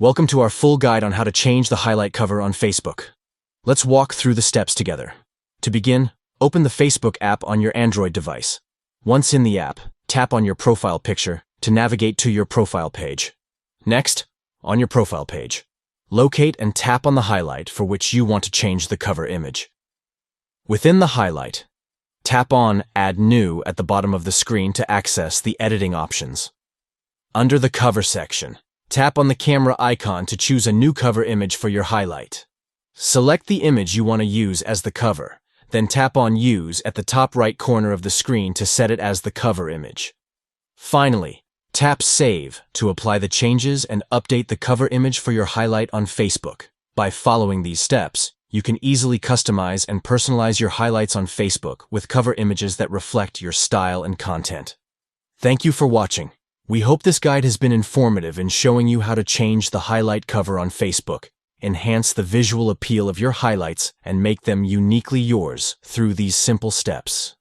Welcome to our full guide on how to change the highlight cover on Facebook. Let's walk through the steps together. To begin, open the Facebook app on your Android device. Once in the app, tap on your profile picture to navigate to your profile page. Next, on your profile page, locate and tap on the highlight for which you want to change the cover image. Within the highlight, tap on Add New at the bottom of the screen to access the editing options. Under the cover section, tap on the camera icon to choose a new cover image for your highlight. Select the image you want to use as the cover, then tap on Use at the top right corner of the screen to set it as the cover image. Finally, tap Save to apply the changes and update the cover image for your highlight on Facebook. By following these steps, you can easily customize and personalize your highlights on Facebook with cover images that reflect your style and content. Thank you for watching. We hope this guide has been informative in showing you how to change the highlight cover on Facebook, enhance the visual appeal of your highlights, and make them uniquely yours through these simple steps.